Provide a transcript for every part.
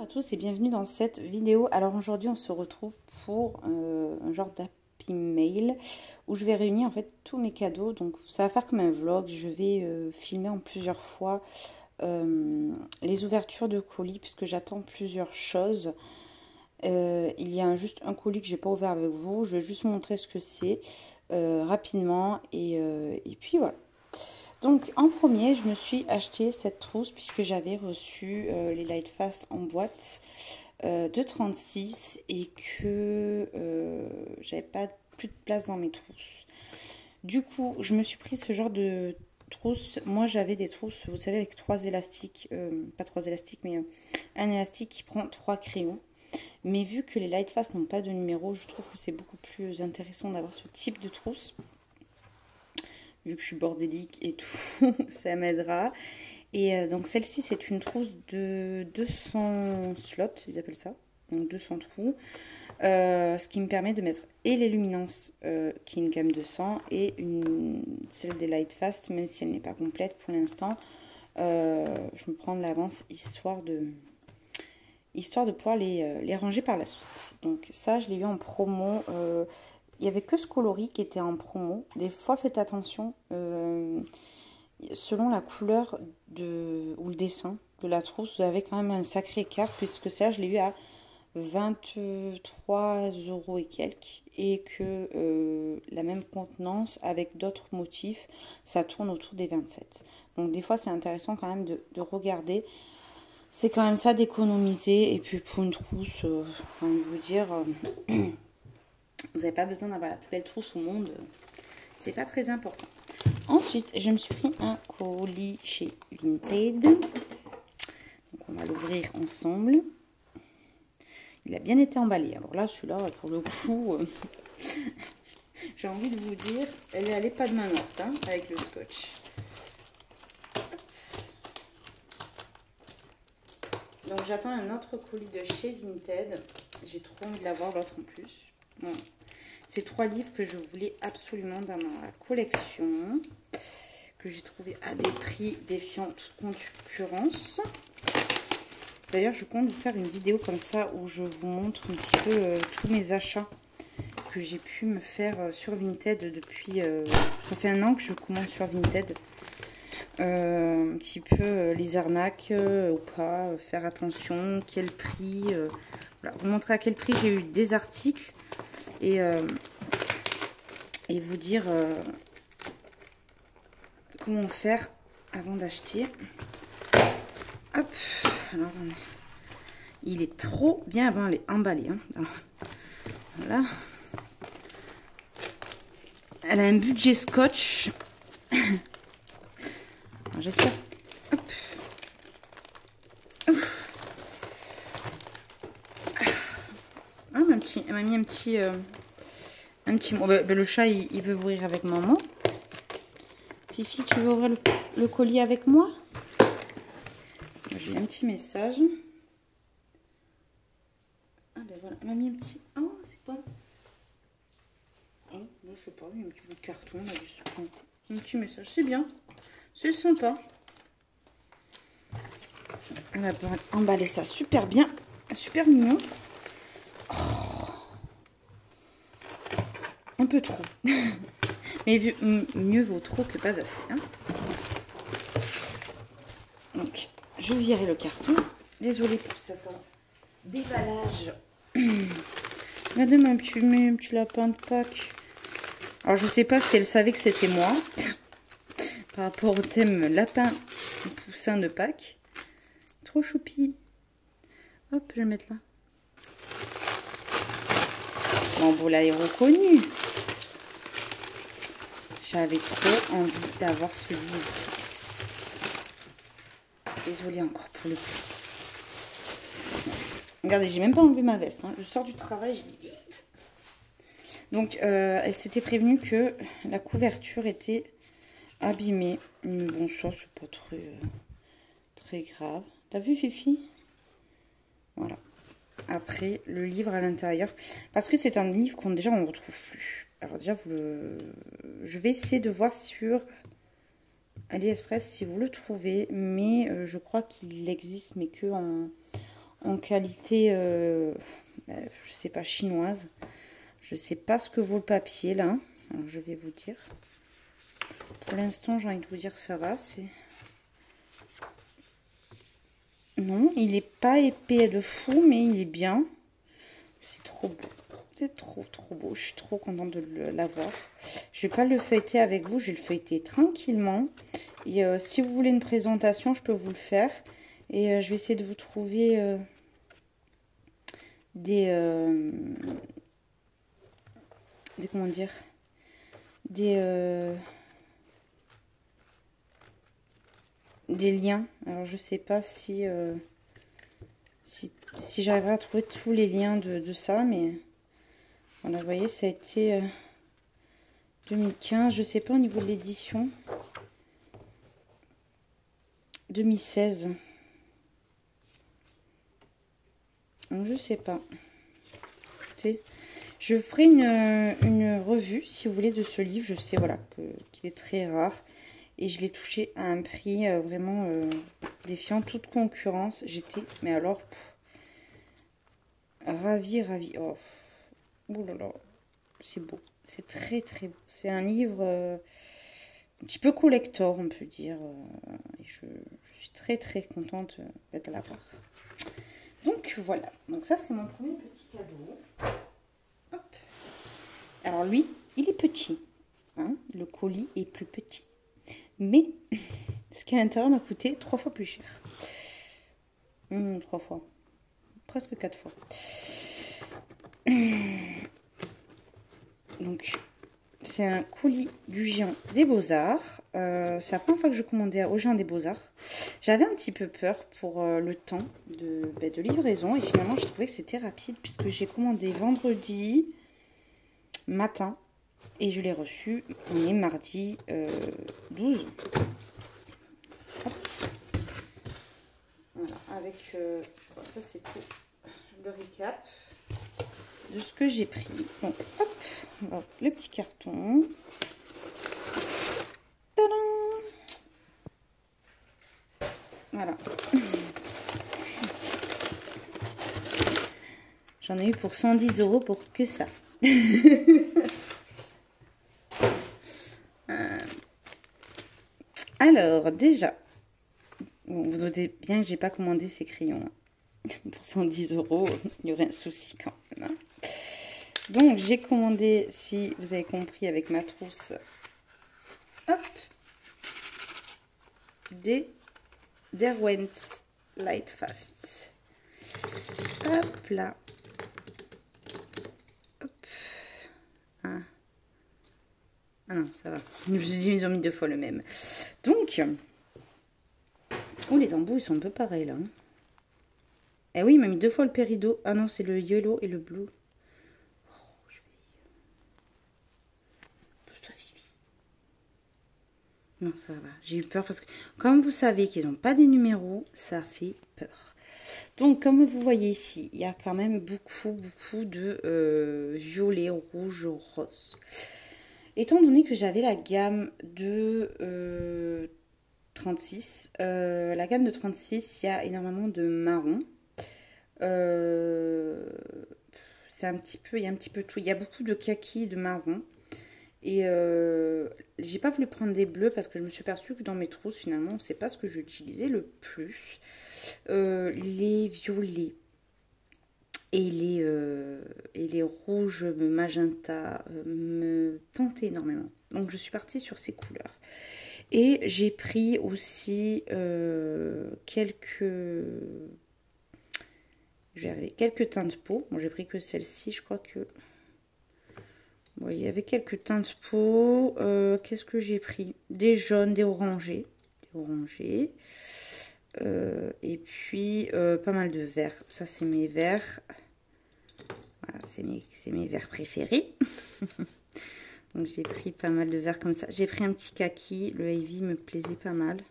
tous et bienvenue dans cette vidéo. Alors aujourd'hui on se retrouve pour un genre d'happy mail où je vais réunir en fait tous mes cadeaux. Donc ça va faire comme un vlog, je vais filmer en plusieurs fois les ouvertures de colis puisque j'attends plusieurs choses. Il y a juste un colis que j'ai pas ouvert avec vous, je vais juste vous montrer ce que c'est rapidement et puis voilà. Donc en premier, je me suis acheté cette trousse puisque j'avais reçu les Lightfast en boîte de 36 et que j'avais pas plus de place dans mes trousses. Du coup, je me suis pris ce genre de trousse. Moi, j'avais des trousses, vous savez, avec 3 élastiques, pas 3 élastiques, mais un élastique qui prend 3 crayons. Mais vu que les Lightfast n'ont pas de numéro, je trouve que c'est beaucoup plus intéressant d'avoir ce type de trousse. Vu que je suis bordélique et tout, ça m'aidera. Et donc celle-ci, c'est une trousse de 200 slots, ils appellent ça, donc 200 trous. Ce qui me permet de mettre et les luminances qui est une gamme de 100 et celle des Lightfast, même si elle n'est pas complète pour l'instant. Je me prends de l'avance histoire de pouvoir les ranger par la suite. Donc ça, je l'ai eu en promo. Il n'y avait que ce coloris qui était en promo. Des fois, faites attention, selon la couleur ou le dessin de la trousse, vous avez quand même un sacré écart, puisque ça, je l'ai eu à 23 € et quelques. Et que la même contenance, avec d'autres motifs, ça tourne autour des 27. Donc des fois, c'est intéressant quand même de regarder. C'est quand même ça d'économiser. Et puis pour une trousse, j'ai envie de vous dire... vous n'avez pas besoin d'avoir la plus belle trousse au monde. C'est pas très important. Ensuite, je me suis pris un colis chez Vinted. Donc, on va l'ouvrir ensemble. Il a bien été emballé. Alors là, celui-là, pour le coup, j'ai envie de vous dire, elle n'est pas de main morte, hein, avec le scotch. Donc, j'attends un autre colis de chez Vinted. J'ai trop envie de l'avoir, l'autre en plus. Bon. C'est 3 livres que je voulais absolument dans ma collection, que j'ai trouvé à des prix défiant toute concurrence. D'ailleurs, je compte vous faire une vidéo comme ça où je vous montre un petit peu tous mes achats que j'ai pu me faire sur Vinted depuis... ça fait 1 an que je commande sur Vinted. Un petit peu les arnaques ou pas, faire attention, quel prix... voilà, vous montrer à quel prix j'ai eu des articles. Et vous dire comment faire avant d'acheter. Hop, alors il est trop bien emballé. Hein. Voilà. Elle a un budget scotch. J'espère. Ah, elle m'a mis un petit mot. Le chat, il veut ouvrir avec maman. Fifi, tu veux ouvrir le colis avec moi? J'ai un petit message. Ah ben voilà, elle m'a mis un petit... Oh, c'est quoi? Oh, non, je sais pas, il y a un petit bout de carton, là, un petit message, c'est bien. C'est sympa. Elle a emballé ça super bien. Super mignon. Oh. Un peu trop. Mais mieux vaut trop que pas assez. Hein. Donc, je virerai le carton. Désolée pour cet déballage. Regardez-moi un petit lapin de Pâques. Alors, je sais pas si elle savait que c'était moi. Par rapport au thème lapin poussin de Pâques. Trop choupi. Hop, je vais le mettre là. Bon, vous l'avez reconnu. J'avais trop envie d'avoir ce livre. Désolée encore pour le prix. Regardez, j'ai même pas enlevé ma veste. Hein. Je sors du travail, je dis vite. Donc, elle s'était prévenue que la couverture était abîmée. Mais bon, ça, c'est pas très grave. T'as vu, Fifi? Voilà. Après, le livre à l'intérieur. Parce que c'est un livre qu'on déjà on ne retrouve plus. Alors déjà, je vais essayer de voir sur AliExpress si vous le trouvez. Mais je crois qu'il existe, mais que en qualité, je sais pas, chinoise. Je sais pas ce que vaut le papier là. Alors je vais vous dire. Pour l'instant, j'ai envie de vous dire ça va. Non, il est pas épais de fou, mais il est bien. C'est trop beau. C'est trop beau. Je suis trop contente de l'avoir. Je vais pas le feuilleter avec vous. Je vais le feuilleter tranquillement. Et si vous voulez une présentation, je peux vous le faire. Et je vais essayer de vous trouver des comment dire, des liens. Alors je sais pas si si j'arriverai à trouver tous les liens de ça, mais voilà, vous voyez, ça a été 2015. Je sais pas au niveau de l'édition. 2016. Donc, je sais pas. Écoutez, je ferai une revue, si vous voulez, de ce livre. Je sais, voilà, qu'il est très rare. Et je l'ai touché à un prix vraiment défiant toute concurrence. J'étais, mais alors, ravie. Oh, ouh là là, c'est beau. C'est très beau. C'est un livre un petit peu collector, on peut dire. Et je suis très contente de l'avoir. Donc voilà. Donc ça, c'est mon premier petit cadeau. Hop. Alors lui, il est petit. Hein, le colis est plus petit. Mais ce qui à l'intérieur m'a coûté 3 fois plus cher. 3 fois. Presque 4 fois. Donc, c'est un colis du Géant des Beaux-Arts. C'est la première fois que je commandais au Géant des Beaux-Arts. J'avais un petit peu peur pour le temps de livraison. Et finalement, je trouvais que c'était rapide puisque j'ai commandé vendredi matin. Et je l'ai reçu, on est mardi 12. Hop. Voilà, avec ça c'est tout le récap de ce que j'ai pris. Donc hop, le petit carton. Tadam! Voilà. J'en ai eu pour 110 € pour que ça. Alors, déjà, bon, vous notez bien que j'ai pas commandé ces crayons. Pour 110 €, il y aurait un souci quand même. Hein. Donc, j'ai commandé, si vous avez compris avec ma trousse, hop, des Derwent's Lightfast. Hop là. Hop. Ah. Ah non, ça va. Je me suis dit, ils ont mis 2 fois le même. Donc, oh, les embouts, ils sont un peu pareils là. Hein. Eh oui, il m'a mis 2 fois le péridot. Ah non, c'est le yellow et le blue. Oh, je vais... Pousse-toi, Fifi. Non, ça va. J'ai eu peur parce que, comme vous savez qu'ils n'ont pas des numéros, ça fait peur. Donc, comme vous voyez ici, il y a quand même beaucoup de violet, rouge, rose. Étant donné que j'avais la gamme de 36, la gamme de 36, il y a énormément de marron. C'est un petit peu, il y a un petit peu tout. Il y a beaucoup de kaki, de marron. Et j'ai pas voulu prendre des bleus parce que je me suis aperçue que dans mes trousses, finalement, c'est pas ce que j'utilisais le plus. Les violets et les rouges magenta me tentaient énormément. Donc je suis partie sur ces couleurs. Et j'ai pris aussi quelques teintes peau. Bon, j'ai pris que celle-ci, je crois que... Bon, il y avait quelques teintes peau. Qu'est-ce que j'ai pris? Des jaunes, des orangés. Et puis pas mal de verts. Ça, c'est mes verts. Voilà, c'est mes verts préférés. Donc j'ai pris pas mal de verts comme ça. J'ai pris un petit kaki. Le Heavy me plaisait pas mal.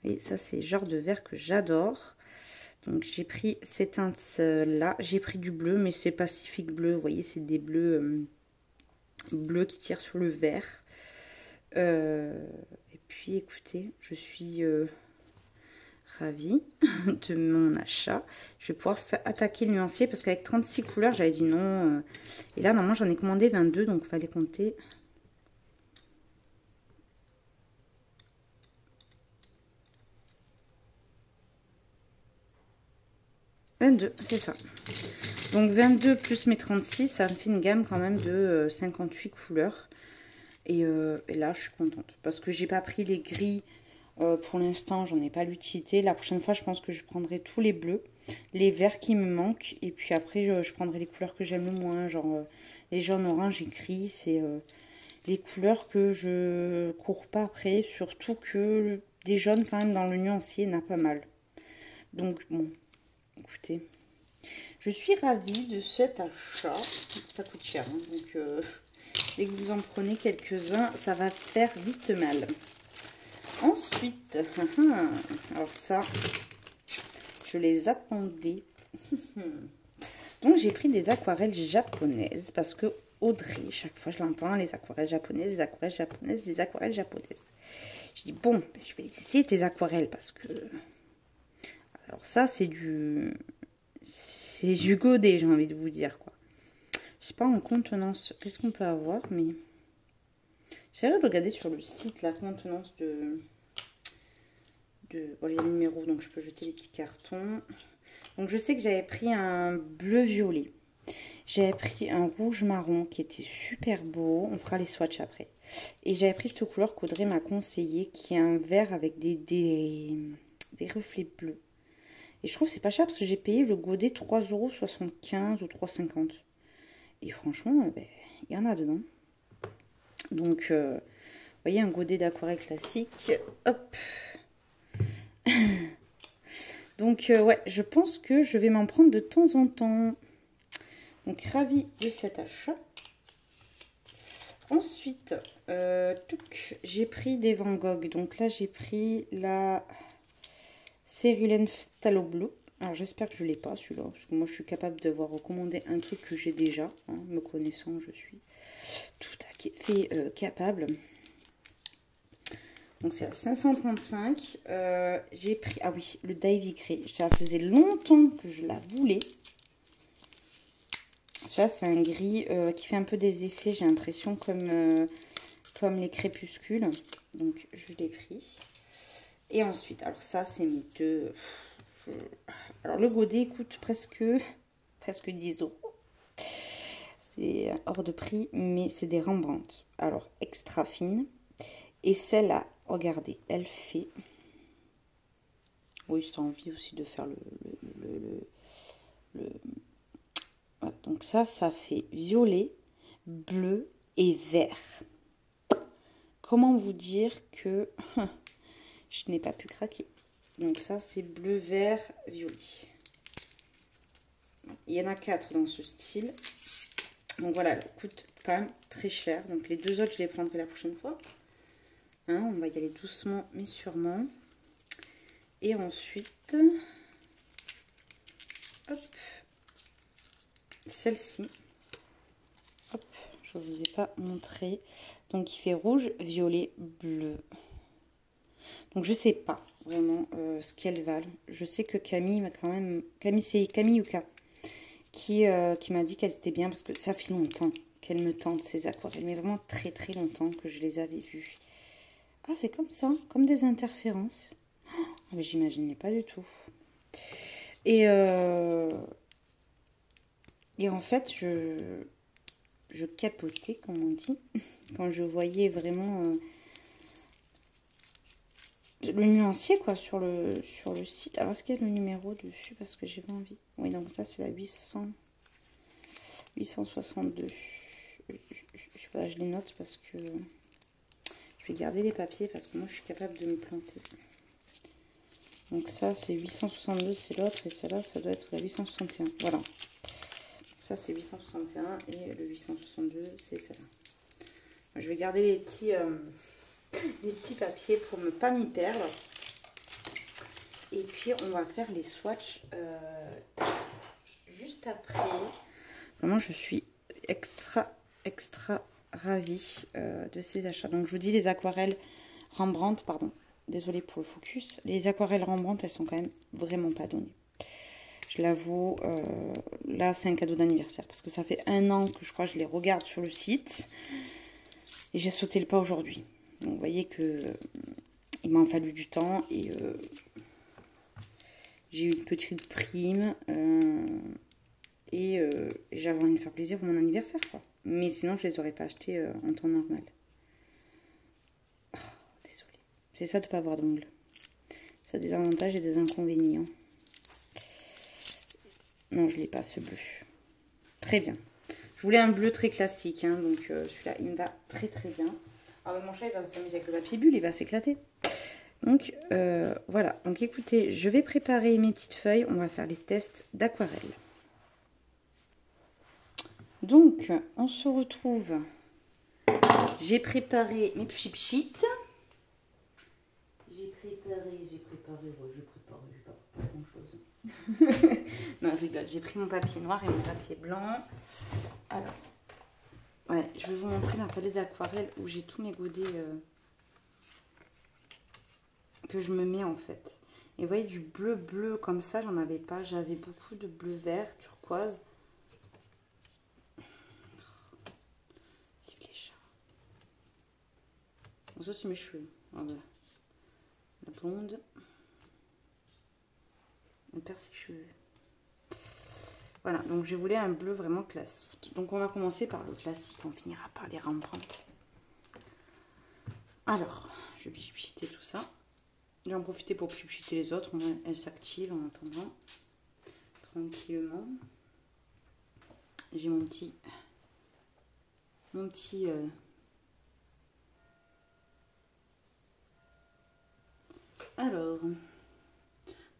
Et ça, c'est le genre de vert que j'adore. Donc j'ai pris ces teintes là. J'ai pris du bleu, mais c'est Pacific bleu. Vous voyez, c'est des bleus bleus qui tirent sur le vert. Et puis écoutez, je suis ravie de mon achat. Je vais pouvoir attaquer le nuancier parce qu'avec 36 couleurs, j'avais dit non. Et là, normalement, j'en ai commandé 22, donc il fallait compter. 22, c'est ça. Donc 22 plus mes 36, ça me fait une gamme quand même de 58 couleurs. Et là, je suis contente. Parce que j'ai pas pris les gris pour l'instant, j'en ai pas l'utilité. La prochaine fois, je pense que je prendrai tous les bleus, les verts qui me manquent. Et puis après, je prendrai les couleurs que j'aime le moins. Genre les jaunes, orange et gris, c'est les couleurs que je cours pas après. Surtout que des jaunes quand même dans le nuancier, il y en a pas mal. Donc bon, écoutez, je suis ravie de cet achat. Ça coûte cher, hein, donc dès que vous en prenez quelques-uns, ça va faire vite mal. Ensuite, alors ça, je les attendais. Donc j'ai pris des aquarelles japonaises parce que Audrey, chaque fois je l'entends, les aquarelles japonaises, les aquarelles japonaises, les aquarelles japonaises. Je dis bon, je vais essayer tes aquarelles parce que... Alors ça, c'est du godet, j'ai envie de vous dire, quoi. Je sais pas en contenance, qu'est-ce qu'on peut avoir, mais... J'essaierai de regarder sur le site la contenance de... Bon, les numéros, donc je peux jeter les petits cartons. Donc je sais que j'avais pris un bleu-violet. J'avais pris un rouge-marron qui était super beau. On fera les swatchs après. Et j'avais pris cette couleur qu'Audrey m'a conseillé, qui est un vert avec des reflets bleus. Et je trouve que c'est pas cher parce que j'ai payé le godet 3,75 € ou 3,50 €. Et franchement, ben, il y en a dedans. Donc, vous voyez, un godet d'aquarelle classique. Hop. Donc, ouais, je pense que je vais m'en prendre de temps en temps. Donc, ravie de cet achat. Ensuite, j'ai pris des Van Gogh. Donc là, j'ai pris la Cerulean Phthalo Blue. Alors, j'espère que je ne l'ai pas, celui-là. Parce que moi, je suis capable de voir recommander un truc que j'ai déjà. Hein, me connaissant, je suis tout à fait capable. Donc, c'est à 535. J'ai pris... Ah oui, le Davy Gray. Ça faisait longtemps que je la voulais. Ça, c'est un gris qui fait un peu des effets, j'ai l'impression, comme les crépuscules. Donc, je l'ai pris. Et ensuite, alors ça, c'est mes deux... Alors, le godet coûte presque 10 €. C'est hors de prix, mais c'est des Rembrandt. Alors, extra fine. Et celle-là, regardez, elle fait... Oui, j'ai envie aussi de faire le... Voilà, donc ça fait violet, bleu et vert. Comment vous dire que je n'ai pas pu craquer. Donc ça, c'est bleu, vert, violet. Il y en a 4 dans ce style. Donc voilà, elle coûte quand même très cher. Donc les deux autres, je les prendrai la prochaine fois. Hein, on va y aller doucement, mais sûrement. Et ensuite, hop, celle-ci. Hop, je ne vous ai pas montré. Donc il fait rouge, violet, bleu. Donc je sais pas vraiment ce qu'elles valent. Je sais que Camille m'a quand même... c'est Camille Yuka qui m'a dit qu'elles étaient bien parce que ça fait longtemps qu'elle me tente ces aquarelles. Mais vraiment très très longtemps que je les avais vues. Ah, c'est comme ça, comme des interférences. Oh, mais j'imaginais pas du tout. Et en fait, je capotais, comme on dit, quand je voyais vraiment le nuancier quoi sur le site. Alors, est-ce qu'il y a le numéro dessus? Parce que j'ai pas envie. Oui, donc là, c'est la 862. Je les note parce que je vais garder les papiers parce que moi, je suis capable de me planter. Donc ça, c'est 862, c'est l'autre. Et celle-là, ça doit être la 861. Voilà. Ça, c'est 861 et le 862, c'est celle-là. Je vais garder les petits papiers pour ne pas m'y perdre. Et puis, on va faire les swatchs juste après. Vraiment, je suis extra ravie de ces achats. Donc, je vous dis les aquarelles Rembrandt, pardon. désolée pour le focus. Les aquarelles Rembrandt, elles sont quand même vraiment pas données. Je l'avoue, là c'est un cadeau d'anniversaire parce que ça fait 1 an que je crois que je les regarde sur le site et j'ai sauté le pas aujourd'hui. Donc vous voyez que il m'a fallu du temps et j'ai eu une petite prime et j'avais envie de faire plaisir pour mon anniversaire, quoi. Mais sinon je les aurais pas achetés en temps normal. Oh, désolée. C'est ça de ne pas avoir d'ongles. Ça a des avantages et des inconvénients. Non, je l'ai pas, ce bleu. Très bien. Je voulais un bleu très classique, hein, donc celui-là, il me va très très bien. Ah, mon chat, il va s'amuser avec le papier bulle, il va s'éclater. Donc, voilà. Donc, écoutez, je vais préparer mes petites feuilles. On va faire les tests d'aquarelle. Donc, on se retrouve. J'ai préparé mes pchit-pchit. J'ai préparé, pas grand-chose. Non, je rigole. J'ai pris mon papier noir et mon papier blanc. Alors, ouais, je vais vous montrer ma palette d'aquarelle où j'ai tous mes godets que je me mets en fait. Et vous voyez, du bleu comme ça, j'en avais pas. J'avais beaucoup de bleu vert, turquoise. Vive les chats. Bon, ça, c'est mes cheveux. Ah, voilà. La blonde. Elle perd ses cheveux. Voilà, donc je voulais un bleu vraiment classique. Donc on va commencer par le classique, on finira par les Rembrandt. Alors, je vais pchiter tout ça. Je vais en profiter pour pchiter les autres. Elles s'activent en attendant. Tranquillement. J'ai mon petit... Alors...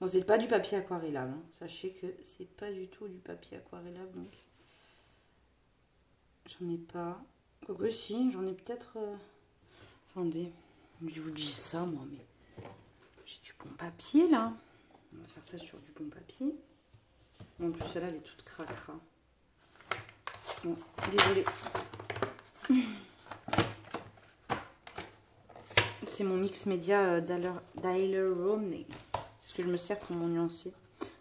Bon, c'est pas du papier aquarellable. Hein. Sachez que c'est pas du tout du papier aquarellable. Donc, j'en ai pas. Quoique si, j'en ai peut-être... Attendez, je vous dis ça, moi, mais... J'ai du bon papier, là. On va faire ça sur du bon papier. En plus, celle-là, elle est toute cracra. Bon, désolée. C'est mon mix média d'Hyaluronic. C'est ce que je me sers pour mon nuancier.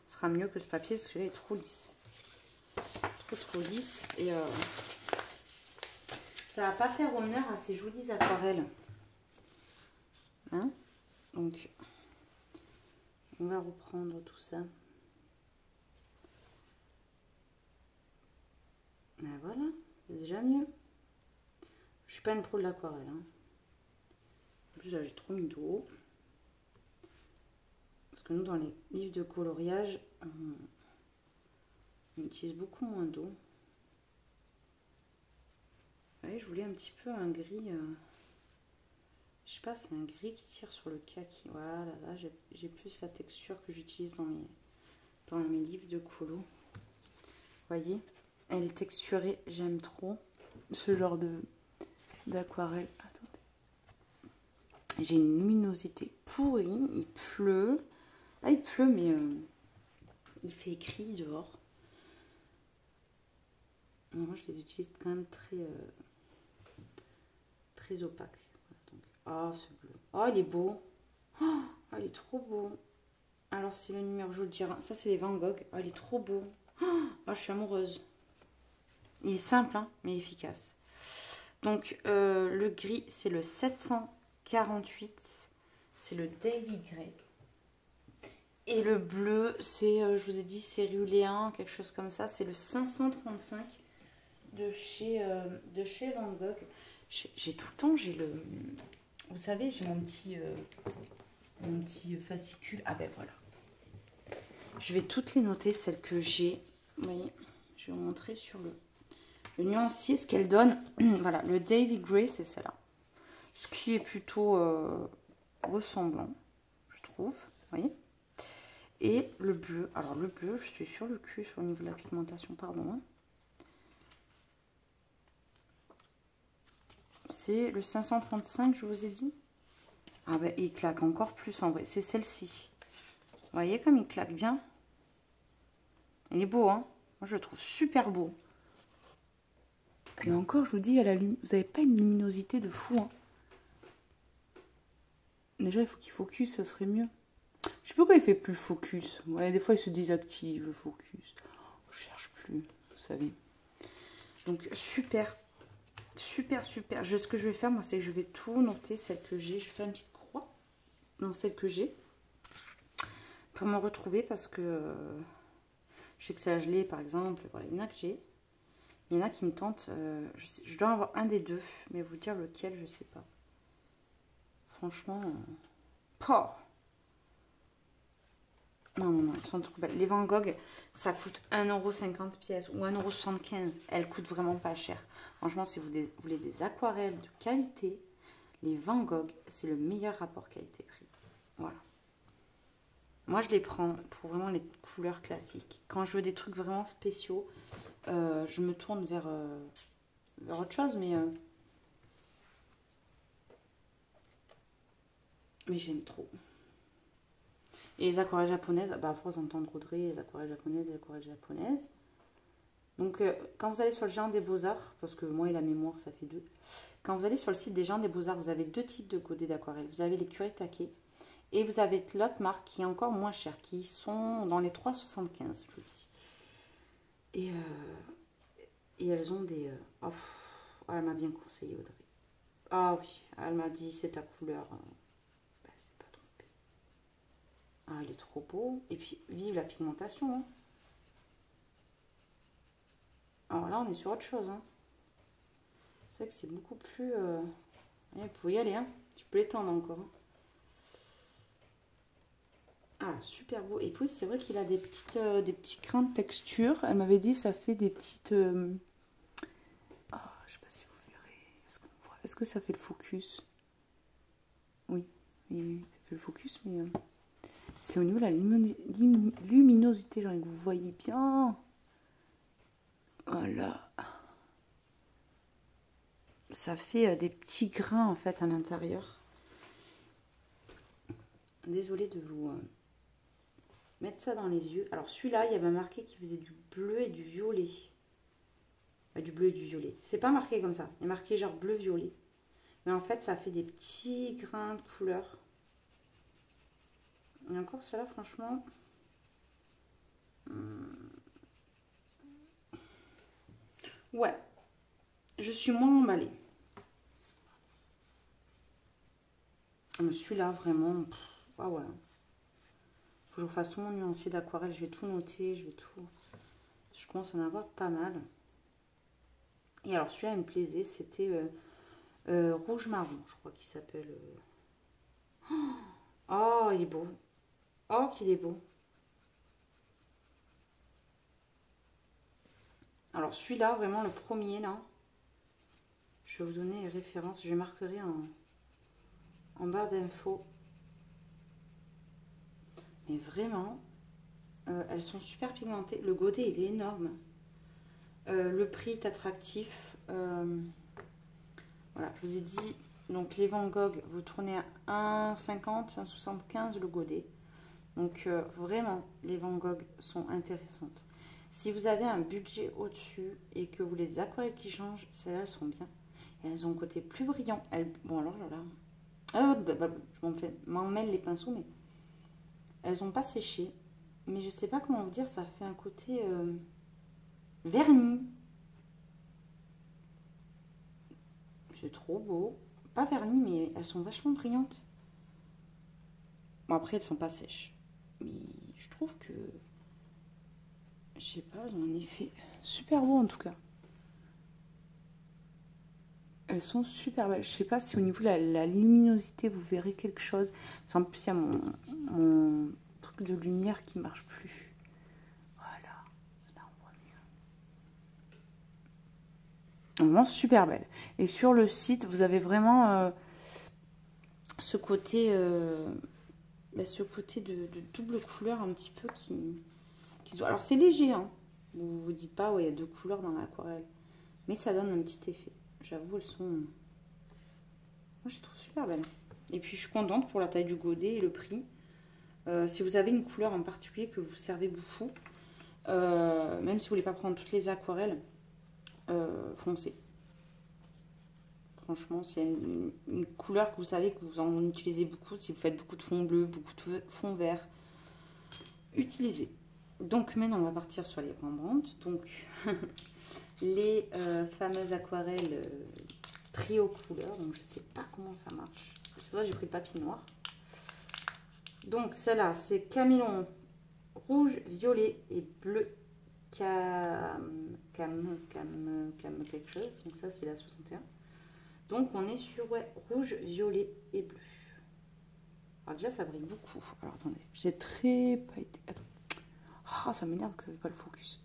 Ce sera mieux que ce papier parce que là, il est trop lisse. Trop lisse. Et ça va pas faire honneur à ces jolies aquarelles. Hein? Donc, on va reprendre tout ça. Et voilà, c'est déjà mieux. Je suis pas une pro de l'aquarelle. Hein. En plus, là, j'ai trop mis d'eau. Parce que nous, dans les livres de coloriage, on utilise beaucoup moins d'eau. Vous voyez, je voulais un petit peu un gris... je sais pas, c'est un gris qui tire sur le kaki. Voilà, là, j'ai plus la texture que j'utilise dans mes livres de colo. Vous voyez, elle est texturée, j'aime trop ce genre d'aquarelle. Attendez. J'ai une luminosité pourrie, il pleut. Ah, il pleut, mais il fait gris dehors. Moi, je les utilise quand même très opaques. Ah, ce bleu. Oh, il est beau. Oh, il est trop beau. Alors, c'est le numéro, je vous le dirai. Ça, c'est les Van Gogh. Oh, il est trop beau. Oh, je suis amoureuse. Il est simple, hein, mais efficace. Donc, le gris, c'est le 748. C'est le David Gray. Et le bleu, c'est, je vous ai dit, céruléen, quelque chose comme ça. C'est le 535 de chez Van Gogh. J'ai tout le temps, j'ai le... Vous savez, j'ai mon petit fascicule. Ah ben voilà. Je vais toutes les noter, celles que j'ai. Vous voyez, je vais vous montrer sur le nuancier ce qu'elle donne. Voilà, le David Gray, c'est celle-là. Ce qui est plutôt ressemblant, je trouve. Vous voyez. Et le bleu. Alors le bleu, je suis sur le cul au niveau de la pigmentation, pardon. C'est le 535, je vous ai dit. Ah ben, il claque encore plus en vrai. C'est celle-ci. Vous voyez comme il claque bien. Il est beau, hein. Moi, je le trouve super beau. Et encore, je vous dis, vous n'avez pas une luminosité de fou. Hein. Déjà, il faut qu'il focus, ça serait mieux. Je sais pas pourquoi il fait plus le focus. Ouais, des fois, il se désactive, le focus. Je cherche plus, vous savez. Donc, super. Super, super. Ce que je vais faire, moi, c'est que je vais tout noter, celle que j'ai. Je vais faire une petite croix dans celle que j'ai. Pour me retrouver, parce que je sais que c'est à geler, par exemple. Voilà, il y en a que j'ai. Il y en a qui me tentent. Je dois en avoir un des deux, mais vous dire lequel, je sais pas. Franchement, non, non, non, ils sont trop belles. Les Van Gogh, ça coûte 1,50 € pièce ou 1,75 €. Elles coûtent vraiment pas cher. Franchement, si vous voulez des aquarelles de qualité, les Van Gogh, c'est le meilleur rapport qualité-prix. Voilà. Moi, je les prends pour vraiment les couleurs classiques. Quand je veux des trucs vraiment spéciaux, je me tourne vers autre chose, mais j'aime trop. Et les aquarelles japonaises, bah, à force d'entendre Audrey, les aquarelles japonaises. Donc, quand vous allez sur le Géant des Beaux-Arts, parce que moi et la mémoire, ça fait deux. Quand vous allez sur le site des Géants des Beaux-Arts, vous avez deux types de godets d'aquarelle. Vous avez les Kuretake et vous avez l'autre marque qui est encore moins chère, qui sont dans les 3,75, je vous dis. Et elles ont des... oh, elle m'a bien conseillé, Audrey. Ah oui, elle m'a dit, c'est ta couleur... c'est pas trompé. Ah, il est trop beau. Et puis, vive la pigmentation. Hein. Alors là, on est sur autre chose. Hein. C'est vrai que c'est beaucoup plus... Vous pouvez y aller. Hein. Tu peux l'étendre encore. Hein. Ah, super beau. Et puis, c'est vrai qu'il a des petits grains de texture. Elle m'avait dit, ça fait des petites... Ah, je sais pas si vous verrez. Est-ce que ça fait le focus? Oui, oui, ça fait le focus, mais... C'est au niveau de la luminosité, genre que vous voyez bien. Voilà. Ça fait des petits grains en fait à l'intérieur. Désolée de vous mettre ça dans les yeux. Alors celui-là, il y avait marqué qu'il faisait du bleu et du violet. Du bleu et du violet. C'est pas marqué comme ça. Il est marqué genre bleu-violet. Mais en fait, ça fait des petits grains de couleur. Et encore cela, franchement... Ouais. Je suis moins emballée. Mais celui-là, vraiment... Ah ouais. Faut que je refasse tout mon nuancier d'aquarelle. Je vais tout noter. Je vais tout... Je commence à en avoir pas mal. Et alors, celui-là, il me plaisait. C'était rouge marron, je crois qu'il s'appelle... Oh, il est beau. Oh, qu'il est beau. Alors, celui-là, vraiment, le premier, là. Je vais vous donner les références. Je marquerai en barre d'infos. Mais vraiment, elles sont super pigmentées. Le godet, il est énorme. Le prix est attractif. Voilà, je vous ai dit, donc les Van Gogh, vous tournez à 1,50, 1,75 le godet. Donc vraiment, les Van Gogh sont intéressantes. Si vous avez un budget au-dessus et que vous voulez des aquarelles qui changent, celles-là, elles sont bien. Et elles ont un côté plus brillant. Bon, alors là, je m'en mêle les pinceaux, mais elles n'ont pas séché. Mais je sais pas comment vous dire, ça fait un côté vernis. C'est trop beau. Pas vernis, mais elles sont vachement brillantes. Bon, après, elles sont pas sèches. Mais je trouve que... Je sais pas, elles ont un effet super beau en tout cas. Elles sont super belles. Je sais pas si au niveau de la luminosité, vous verrez quelque chose. En plus, il y a mon truc de lumière qui marche plus. Voilà. Là, on voit mieux. Vraiment super belle. Et sur le site, vous avez vraiment ce côté... ce côté de double couleur un petit peu qui se voit. Alors c'est léger, hein. Vous vous dites pas, ouais, il y a deux couleurs dans l'aquarelle. Mais ça donne un petit effet. J'avoue, elles sont... Moi, je les trouve super belles. Et puis, je suis contente pour la taille du godet et le prix. Si vous avez une couleur en particulier que vous servez beaucoup, même si vous voulez pas prendre toutes les aquarelles, foncez. Franchement, s'il y a une couleur que vous savez que vous en utilisez beaucoup, si vous faites beaucoup de fond bleu, beaucoup de fond vert, utilisez. Donc maintenant, on va partir sur les Rembrandt. Donc, les fameuses aquarelles trio couleurs. Donc, je ne sais pas comment ça marche. C'est pour ça que j'ai pris le papier noir. Donc, celle-là, c'est Camillon rouge, violet et bleu. Quelque chose. Donc, ça, c'est la 61. Donc, on est sur rouge, violet et bleu. Alors, déjà, ça brille beaucoup. Alors, attendez, j'ai très pas été. Attends. Oh, ça m'énerve que ça ne fait pas le focus.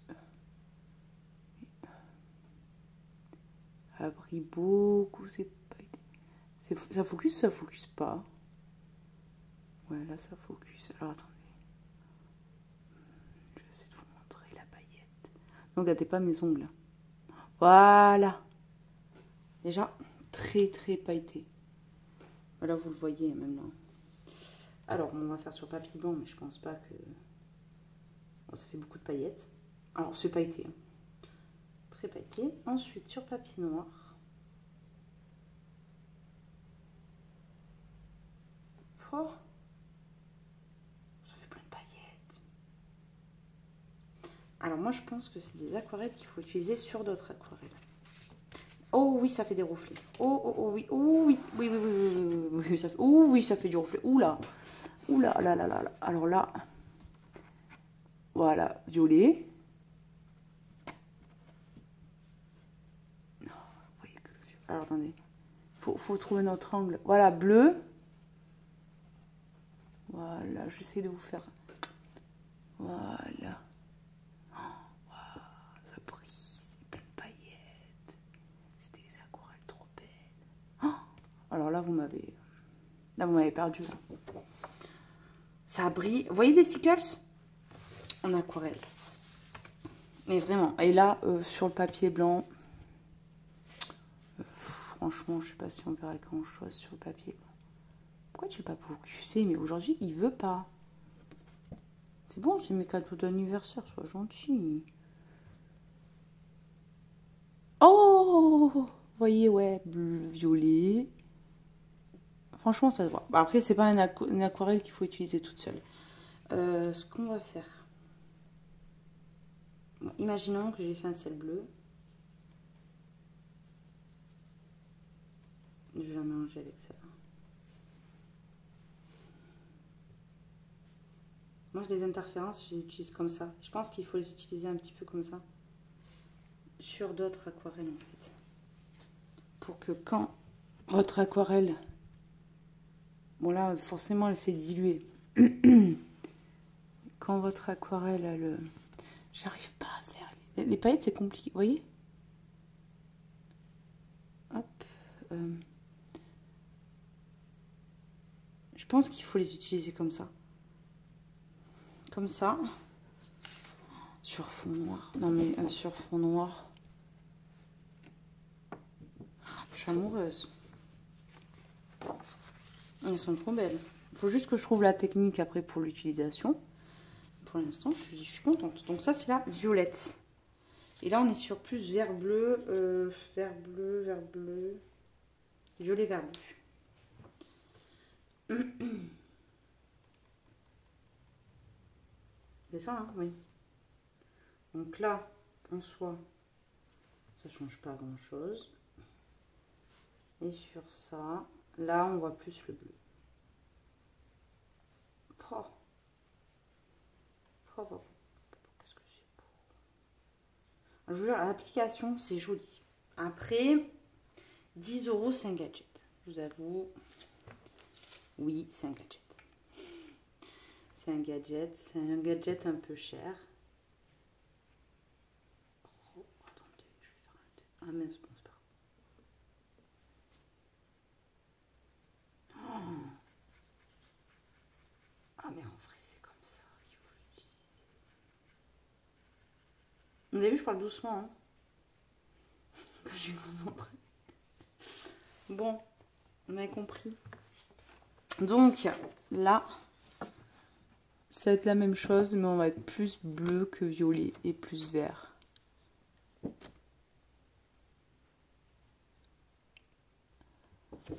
Ça brille beaucoup, c'est pas été. Ça focus ou ça focus pas? Ouais, là, ça focus. Alors, attendez. Je vais essayer de vous montrer la paillette. Ne regardez pas mes ongles. Voilà. Déjà, très pailleté. Voilà, vous le voyez même là. Alors, on va faire sur papier blanc, mais je pense pas que... Bon, ça fait beaucoup de paillettes. Alors, c'est pailleté. Hein. Très pailleté. Ensuite, sur papier noir. Oh, ça fait plein de paillettes. Alors, moi, je pense que c'est des aquarelles qu'il faut utiliser sur d'autres aquarelles. Oh oui, ça fait des reflets. Oh oui, oh oui, ça fait, oh oui, ça fait du reflet. Oula, oula, là. Alors là, voilà, violet. Non, vous voyez que le violet. Alors attendez, faut trouver notre angle. Voilà, bleu. Voilà, j'essaie de vous faire. Voilà. Oh, ça brille, c'est plein de paillettes. C'est des aquarelles trop belles. Oh, alors là, vous m'avez perdu. Là. Ça brille. Vous voyez des stickers en aquarelle. Mais vraiment. Et là, sur le papier blanc, franchement, je sais pas si on verra grand chose sur le papier blanc. Pourquoi tu veux pas focuser? Mais aujourd'hui, il veut pas. C'est bon, c'est mes cadeaux d'anniversaire, sois gentil. Oh, vous voyez, ouais, bleu, violet. Franchement, ça se voit. Bah, après, c'est pas une aquarelle qu'il faut utiliser toute seule. Ce qu'on va faire. Bon, imaginons que j'ai fait un ciel bleu. Je vais la mélanger avec celle-là. Moi, les interférences, je les utilise comme ça. Je pense qu'il faut les utiliser un petit peu comme ça. Sur d'autres aquarelles, en fait. Pour que quand votre aquarelle... Bon, là, forcément, elle s'est diluée. Quand votre aquarelle, elle... J'arrive pas à faire... Les paillettes, c'est compliqué. Vous voyez? Hop. Je pense qu'il faut les utiliser comme ça. Comme ça. Sur fond noir. Non, mais sur fond noir. Je suis amoureuse. Elles sont trop belles. Il faut juste que je trouve la technique après pour l'utilisation. Pour l'instant, je suis contente. Donc ça, c'est la violette. Et là, on est sur plus vert bleu, vert bleu, violet, vert bleu. C'est ça, hein? Oui. Donc là, en soi, ça change pas grand-chose. Et sur ça, là, on voit plus le bleu. Oh. Qu'est-ce que c'est beau. Je vous jure, l'application, c'est joli. Après, 10 €, c'est un gadget. Je vous avoue, oui, c'est un gadget. C'est un gadget un peu cher. Oh, attendez, je vais faire un... Ah mince, bon, c'est pas grave. Oh. Ah mais en vrai, c'est comme ça qu'il faut l'utiliser. Vous avez vu, je parle doucement, hein. Je suis concentrée. Bon, on avait compris. Donc, là... Ça va être la même chose, mais on va être plus bleu que violet et plus vert.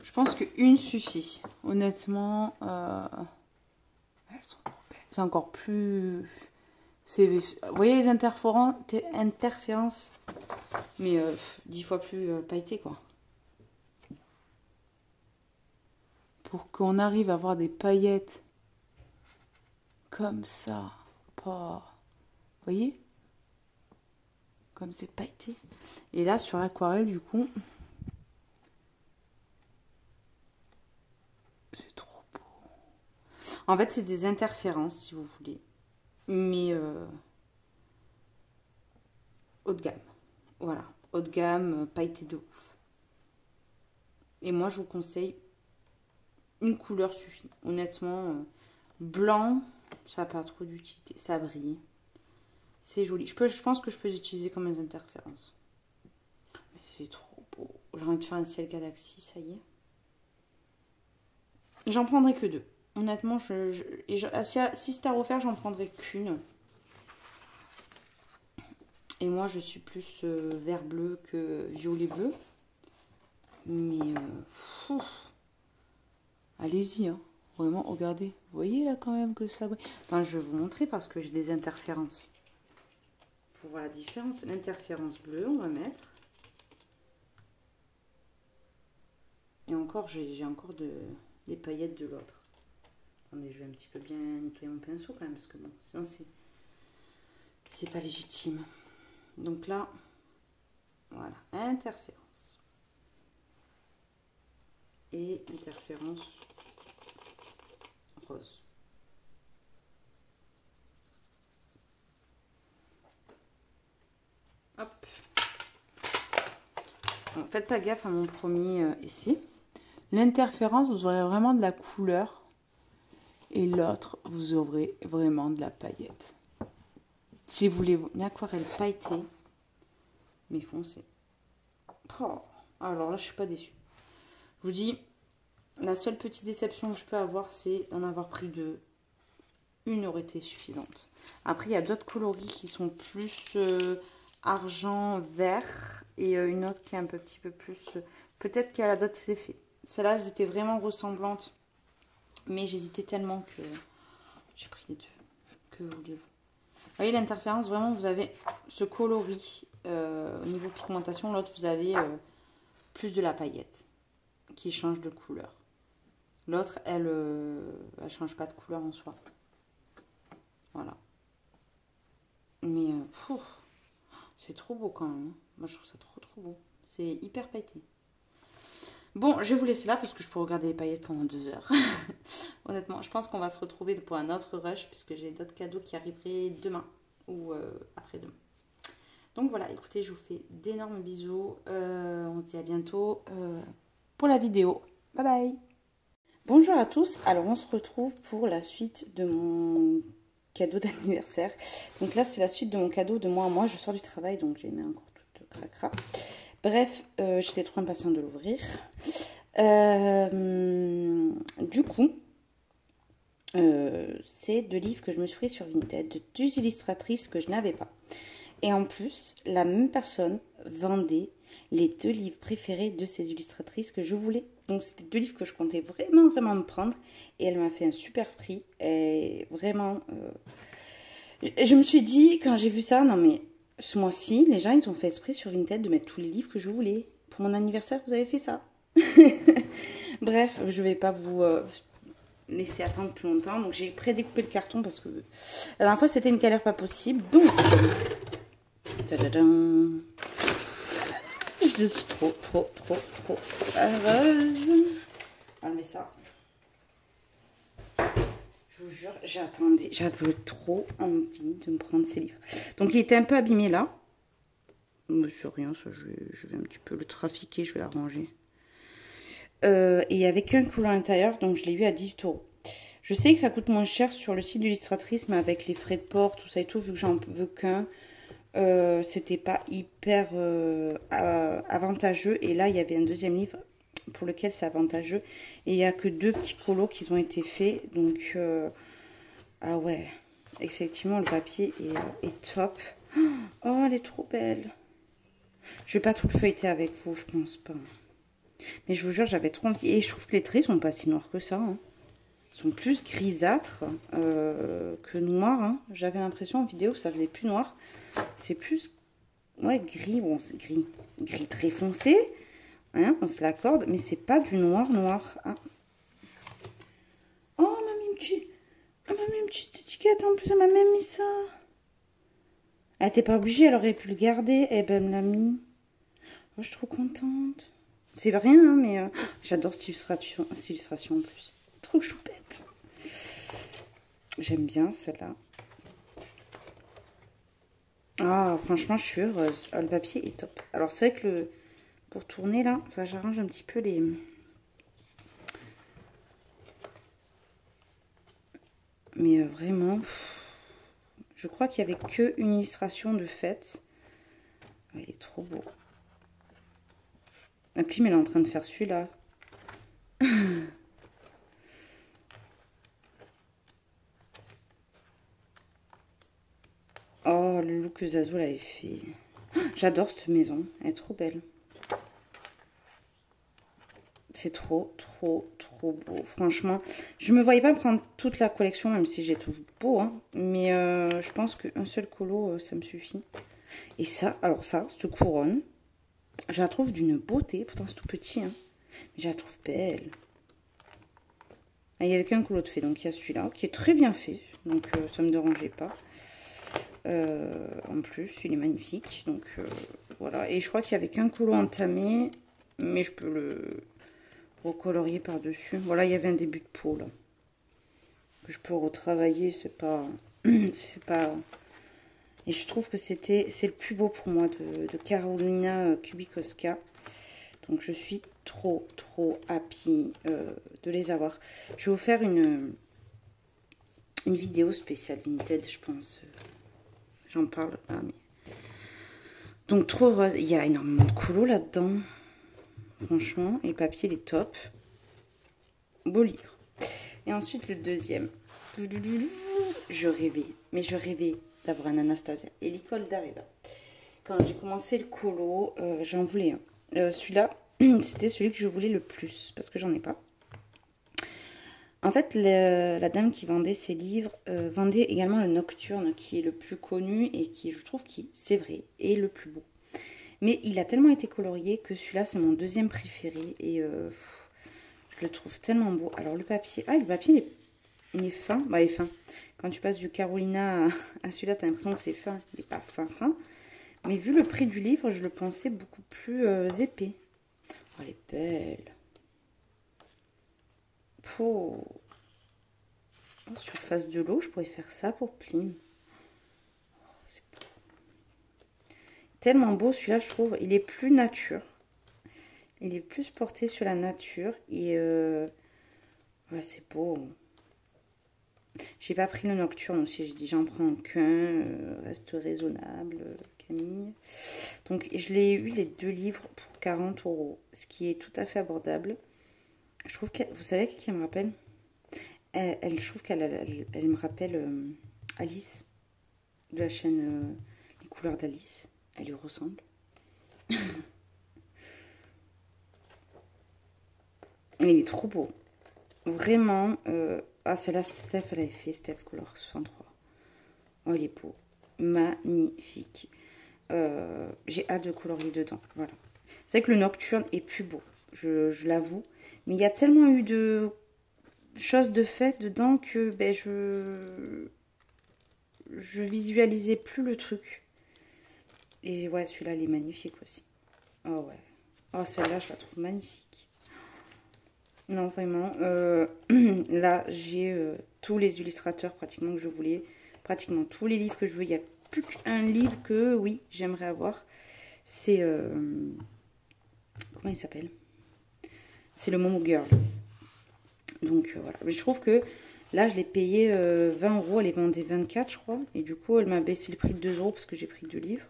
Je pense qu'une suffit. Honnêtement, elles sont trop belles. C'est encore plus... Vous voyez les interférences, mais 10 fois plus pailletées, quoi. Pour qu'on arrive à avoir des paillettes comme ça, pas... Vous voyez? Comme c'est pailleté. Et là, sur l'aquarelle, du coup... C'est trop beau. En fait, c'est des interférences, si vous voulez. Mais haut de gamme. Voilà. Haut de gamme, pailleté de ouf. Et moi, je vous conseille... Une couleur suffit. Honnêtement, blanc, ça n'a pas trop d'utilité. Ça brille. C'est joli. Je pense que je peux les utiliser comme des interférences. Mais c'est trop beau. J'ai envie de faire un ciel galaxie, ça y est. J'en prendrai que 2. Honnêtement, si c'était à refaire, j'en prendrais qu'une. Et moi, je suis plus vert bleu que violet bleu. Mais, allez-y, hein. Vraiment, regardez. Vous voyez là quand même que ça brille. Enfin, je vais vous montrer parce que j'ai des interférences. Pour voir la différence. L'interférence bleue, on va mettre. Et encore, j'ai encore des paillettes de l'autre. Attendez, je vais un petit peu bien nettoyer mon pinceau quand même. Parce que bon, sinon c'est pas légitime. Donc là, voilà. Interférence. Et interférence rose. Hop. Bon, faites pas gaffe à mon premier essai. L'interférence, vous aurez vraiment de la couleur. Et l'autre, vous aurez vraiment de la paillette. Si vous voulez une aquarelle pailletée, mais foncée. Oh, alors là, je suis pas déçue. Je vous dis, la seule petite déception que je peux avoir, c'est d'en avoir pris 2. Une aurait été suffisante. Après, il y a d'autres coloris qui sont plus argent, vert. Et une autre qui est un petit peu plus... Peut-être qu'elle a d'autres effets. Celles-là, elles étaient vraiment ressemblantes. Mais j'hésitais tellement que j'ai pris les 2. Que voulez-vous? Vous voyez l'interférence, vraiment, vous avez ce coloris au niveau pigmentation. L'autre, vous avez plus de la paillette qui change de couleur. L'autre, elle change pas de couleur en soi. Voilà. Mais c'est trop beau quand même. Moi, je trouve ça trop beau. C'est hyper pailleté. Bon, je vais vous laisser là parce que je peux regarder les paillettes pendant 2 heures. Honnêtement, je pense qu'on va se retrouver pour un autre rush puisque j'ai d'autres cadeaux qui arriveraient demain ou après-demain. Donc voilà, écoutez, je vous fais d'énormes bisous. On se dit à bientôt pour la vidéo. Bye bye. Bonjour à tous. Alors, on se retrouve pour la suite de mon cadeau d'anniversaire. Donc là, c'est la suite de mon cadeau de moi à moi. Je sors du travail, donc j'ai mis encore tout cracra. Bref, j'étais trop impatiente de l'ouvrir. Du coup, c'est 2 livres que je me suis fait sur Vinted, de 2 illustratrices que je n'avais pas. Et en plus, la même personne vendait les 2 livres préférés de ces illustratrices que je voulais. Donc, c'était 2 livres que je comptais vraiment me prendre. Et elle m'a fait un super prix. Et vraiment, je me suis dit, quand j'ai vu ça, non mais... Ce mois-ci, les gens, ils ont fait esprit sur Vinted de mettre tous les livres que je voulais. Pour mon anniversaire, vous avez fait ça. Bref, je ne vais pas vous laisser attendre plus longtemps. Donc, j'ai prédécoupé le carton parce que la dernière fois, c'était une galère pas possible. Donc, tadadam, je suis trop heureuse. Enlevez ça. Je vous jure, j'avais trop envie de me prendre ces livres. Donc, il était un peu abîmé là. Mais c'est rien, ça, je vais un petit peu le trafiquer, je vais l'arranger. Et il n'y avait qu'un couleur intérieur, donc je l'ai eu à 18 €. Je sais que ça coûte moins cher sur le site de l'illustratrice, mais avec les frais de port, tout ça et tout, vu que j'en veux qu'un, c'était pas hyper avantageux. Et là, il y avait un deuxième livre pour lequel c'est avantageux. Et il n'y a que 2 petits colos qui ont été faits. Donc, ah ouais, effectivement, le papier est top. Oh, elle est trop belle. Je vais pas tout le feuilleter avec vous, je pense pas. Mais je vous jure, j'avais trop envie. Et je trouve que les traits sont pas si noirs que ça. Hein. Ils sont plus grisâtres que noirs. Hein. J'avais l'impression en vidéo que ça faisait plus noir. C'est plus... Ouais, gris. Bon, c'est gris. Gris très foncé. Hein, on se l'accorde. Mais c'est pas du noir noir. Hein. Oh, elle m'a mis une petite étiquette. En plus, elle m'a même mis ça. Elle n'était pas obligée. Elle aurait pu le garder. Eh ben, elle me l'a mis. Oh, je suis trop contente. C'est rien, hein, mais j'adore cette illustration en plus. Trop choupette. J'aime bien celle-là. Ah, franchement, je suis heureuse. Ah, le papier est top. Alors, c'est vrai que pour tourner là, enfin, j'arrange un petit peu les... Mais vraiment, je crois qu'il n'y avait qu'une illustration de fête. Il est trop beau. La plume, elle est en train de faire celui-là. Oh, le look que Zazo l'avait fait. J'adore cette maison. Elle est trop belle. C'est trop, trop, trop beau. Franchement, je me voyais pas prendre toute la collection, même si j'ai tout beau. Hein. Mais je pense qu'un seul colo, ça me suffit. Et ça, alors ça, cette couronne, je la trouve d'une beauté. Pourtant, c'est tout petit. Hein. Mais je la trouve belle. Ah, il n'y avait qu'un colo de fait. Donc, il y a celui-là, qui est très bien fait. Donc, ça ne me dérangeait pas. En plus, il est magnifique. Donc, voilà. Et je crois qu'il n'y avait qu'un colo entamé. Mais je peux le... recolorier par-dessus. Voilà, il y avait un début de peau, là. Que je peux retravailler, c'est pas... c'est pas... Et je trouve que c'est le plus beau pour moi de Carolina Kubikowska. Donc, je suis trop, trop happy de les avoir. Je vais vous faire une vidéo spéciale Vinted, je pense. J'en parle pas, mais... Donc, trop heureuse. Il y a énormément de colos là-dedans. Franchement, et le papier, il est top. Beau livre. Et ensuite, le deuxième. Je rêvais. Mais je rêvais d'avoir un Anastasia. Et l'école d'Areva. Quand j'ai commencé le colo, j'en voulais un. Celui-là, c'était celui que je voulais le plus. Parce que j'en ai pas. En fait, la dame qui vendait ces livres vendait également le Nocturne, qui est le plus connu et qui, je trouve, c'est vrai, est le plus beau. Mais il a tellement été colorié que celui-là, c'est mon deuxième préféré. Et je le trouve tellement beau. Alors, le papier... Ah, le papier, il est fin. Bah, il est fin. Quand tu passes du Carolina à celui-là, tu as l'impression que c'est fin. Il n'est pas fin, fin. Mais vu le prix du livre, je le pensais beaucoup plus épais. Oh, elle est belle. Oh. Oh, surface de l'eau, je pourrais faire ça pour Plim. Oh, c'est beau. Tellement beau celui-là, je trouve. Il est plus nature. Il est plus porté sur la nature. Et ouais, c'est beau. J'ai pas pris le Nocturne aussi. J'ai dit j'en prends qu'un. Reste raisonnable, Camille. Donc je l'ai eu les deux livres pour 40 €. Ce qui est tout à fait abordable. Je trouve que... Vous savez qui me rappelle? Je trouve elle me rappelle Alice. De la chaîne Les couleurs d'Alice. Elle lui ressemble. Il est trop beau. Vraiment. Ah, celle-là, Steph, elle avait fait Steph Color 63. Oh, il est beau. Magnifique. J'ai hâte de colorier dedans. Voilà. C'est vrai que le Nocturne est plus beau. Je l'avoue. Mais il y a tellement eu de choses de fait dedans que ben, je visualisais plus le truc. Et ouais, celui-là, il est magnifique aussi. Oh ouais. Oh, celle-là, je la trouve magnifique. Non, vraiment. Là, j'ai tous les illustrateurs pratiquement que je voulais. Pratiquement tous les livres que je veux. Il n'y a plus qu'un livre que, oui, j'aimerais avoir. C'est... comment il s'appelle? C'est le Momo Girl. Donc, voilà. Mais je trouve que là, je l'ai payé 20 €. Elle est vendée 24, je crois. Et du coup, elle m'a baissé le prix de 2 € parce que j'ai pris 2 livres.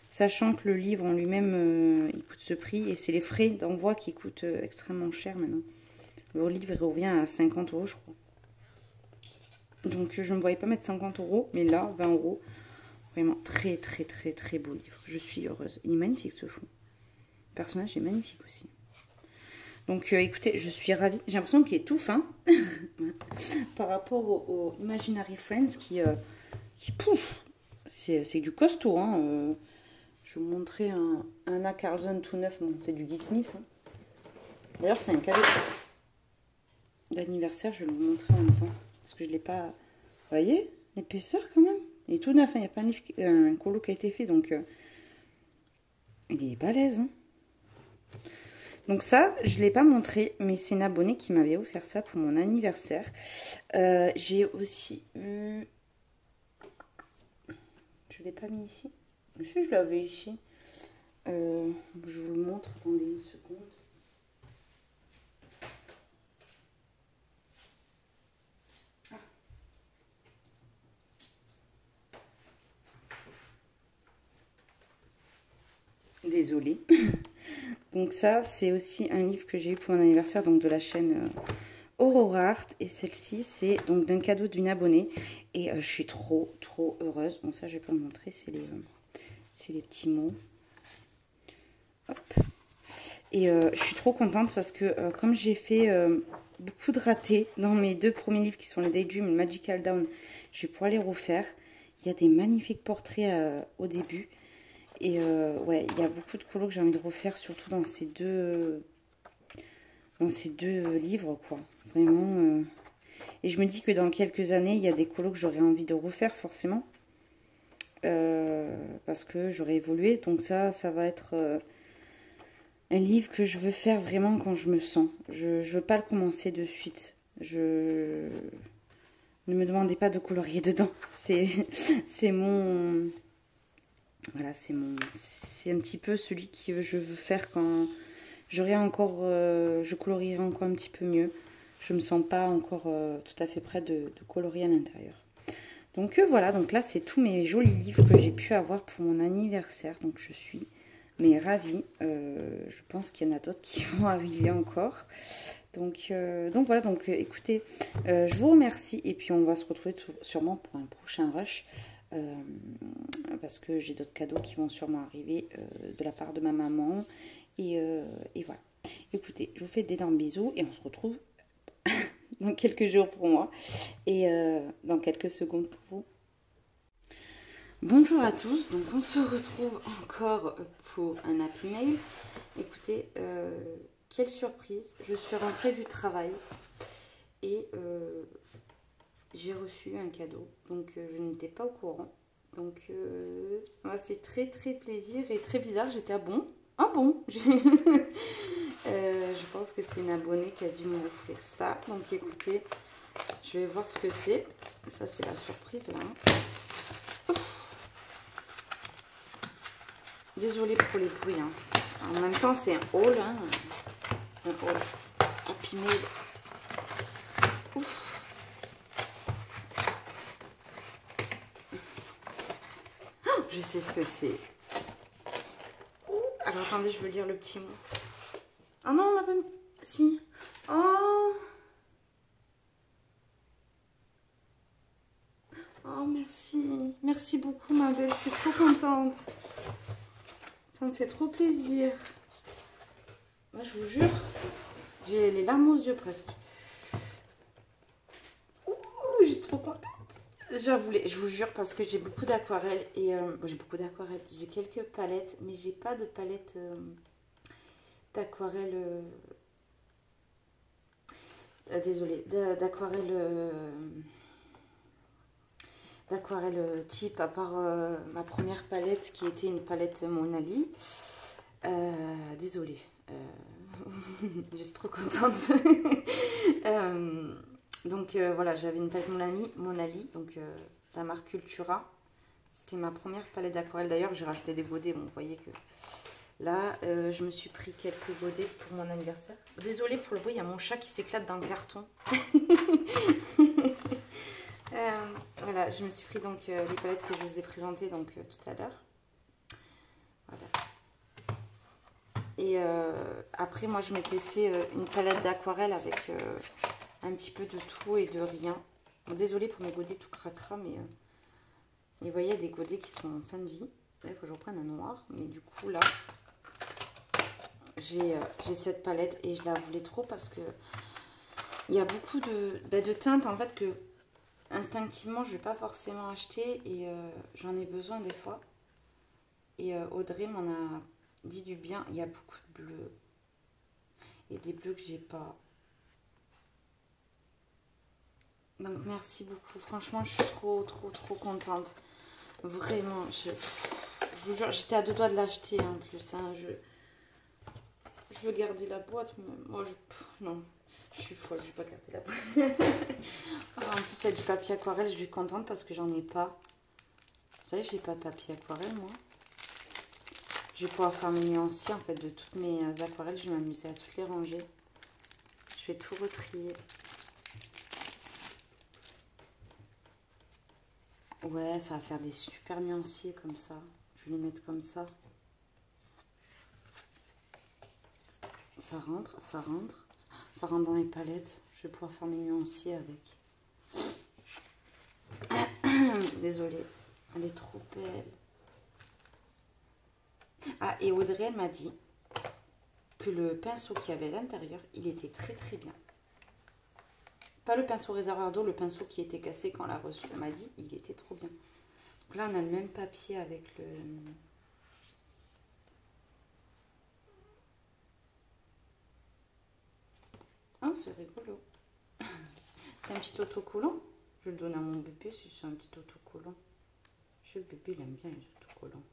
Sachant que le livre en lui-même, il coûte ce prix. Et c'est les frais d'envoi qui coûtent extrêmement cher maintenant. Le livre il revient à 50 €, je crois. Donc, je ne me voyais pas mettre 50 €. Mais là, 20 €. Vraiment, très, très, très, très beau livre. Je suis heureuse. Il est magnifique, ce fond. Le personnage est magnifique aussi. Donc écoutez, je suis ravie. J'ai l'impression qu'il est tout fin par rapport au Imaginary Friends qui pouf, c'est du costaud. Hein. Je vais vous montrer un A. Carlson tout neuf. Bon, c'est du Guy Smith. Hein. D'ailleurs, c'est un cadeau d'anniversaire. Je vais vous montrer en même temps. Parce que je ne l'ai pas... Vous voyez l'épaisseur quand même. Il est tout neuf. Hein. Il n'y a pas un colo qui a été fait. Donc, il est balèze. Hein. Donc ça, je ne l'ai pas montré. Mais c'est une abonnée qui m'avait offert ça pour mon anniversaire. J'ai aussi eu... Je ne l'ai pas mis ici. Si, je l'avais ici. Je vous le montre. Attendez une seconde. Désolée. Donc ça, c'est aussi un livre que j'ai eu pour mon anniversaire, donc de la chaîne Aurora Art. Et celle-ci, c'est donc d'un cadeau d'une abonnée. Et je suis trop heureuse. Bon, ça, je vais pas le montrer. C'est les petits mots. Hop. Et je suis trop contente parce que comme j'ai fait beaucoup de ratés dans mes deux premiers livres qui sont les Daydream et le Magical Down, je vais pouvoir les refaire. Il y a des magnifiques portraits au début. Et ouais, il y a beaucoup de colos que j'ai envie de refaire, surtout dans ces deux livres, quoi. Vraiment. Et je me dis que dans quelques années, il y a des colos que j'aurais envie de refaire, forcément. Parce que j'aurais évolué. Donc ça va être un livre que je veux faire vraiment quand je me sens. Je veux pas le commencer de suite. Ne me demandez pas de colorier dedans. C'est mon... Voilà, c'est un petit peu celui que je veux faire quand j'aurai encore, je colorierai encore un petit peu mieux. Je me sens pas encore tout à fait prête de colorier à l'intérieur. Donc voilà, donc là c'est tous mes jolis livres que j'ai pu avoir pour mon anniversaire. Donc je suis ravie. Je pense qu'il y en a d'autres qui vont arriver encore. Donc voilà, donc écoutez, je vous remercie et puis on va se retrouver sûrement pour un prochain rush. Parce que j'ai d'autres cadeaux qui vont sûrement arriver de la part de ma maman et voilà. Écoutez, je vous fais d'énormes bisous et on se retrouve dans quelques jours pour moi et dans quelques secondes pour vous. Bonjour à tous, donc on se retrouve encore pour un Happy Mail. Écoutez, quelle surprise, je suis rentrée du travail et j'ai reçu un cadeau, donc je n'étais pas au courant. Donc ça m'a fait très plaisir et très bizarre. J'étais à bon. Ah bon. Je pense que c'est une abonnée qui a dû m'offrir ça. Donc écoutez, je vais voir ce que c'est. Ça c'est la surprise là. Désolée pour les bruits. Hein. En même temps c'est un haul. Hein. Un haul. Happy Mail. Ouf. Je sais ce que c'est. Alors attendez, je veux lire le petit mot. Ah non, on n'a pas mis. Si. Oh. Oh, merci. Merci beaucoup, ma belle. Je suis trop contente. Ça me fait trop plaisir. Moi, je vous jure, j'ai les larmes aux yeux presque. Ouh, j'ai trop contente. Je vous jure, parce que j'ai beaucoup d'aquarelles et bon, j'ai beaucoup d'aquarelles. J'ai quelques palettes, mais j'ai pas de palette d'aquarelle. Désolée, d'aquarelle type, à part ma première palette qui était une palette Monali. Désolée, je suis trop contente. Donc voilà, j'avais une palette Monali, donc la marque Cultura. C'était ma première palette d'aquarelle. D'ailleurs, j'ai rajouté des godets. Bon, vous voyez que là, je me suis pris quelques godets pour mon anniversaire. Désolée pour le bruit, il y a mon chat qui s'éclate dans le carton. Voilà, je me suis pris donc les palettes que je vous ai présentées donc tout à l'heure. Voilà. Et après, moi, je m'étais fait une palette d'aquarelle avec un petit peu de tout et de rien. Bon, désolée pour mes godets tout cracra, mais vous voyez, il y a des godets qui sont en fin de vie. Là, il faut que je reprenne un noir, mais du coup, là, j'ai cette palette et je la voulais trop parce que il y a beaucoup de teintes en fait que instinctivement je vais pas forcément acheter et j'en ai besoin des fois. Et Audrey m'en a dit du bien. Il y a beaucoup de bleus et des bleus que j'ai pas. Donc merci beaucoup. Franchement, je suis trop contente. Vraiment, je vous jure, j'étais à deux doigts de l'acheter en plus. Hein. Je veux garder la boîte, mais moi, non, je suis folle, je vais pas garder la boîte. En plus, il y a du papier aquarelle, je suis contente parce que j'en ai pas. Vous savez, j'ai pas de papier aquarelle, moi. Je vais pouvoir faire mes nuanciers, en fait, de toutes mes aquarelles. Je vais m'amuser à toutes les ranger. Je vais tout retrier. Ouais, ça va faire des super nuanciers comme ça. Je vais les mettre comme ça. Ça rentre, ça rentre. Ça rentre dans les palettes. Je vais pouvoir faire mes nuanciers avec. Désolée. Elle est trop belle. Ah, et Audrey, elle m'a dit que le pinceau qu'il y avait à l'intérieur, il était très bien. Pas le pinceau réservoir d'eau, le pinceau qui était cassé quand on l'a reçu. Elle m'a dit, il était trop bien. Donc là, on a le même papier avec le... Oh, c'est rigolo. C'est un petit autocollant. Je vais le donner à mon bébé si c'est un petit autocollant. Je sais, le bébé, il aime bien les autocollants.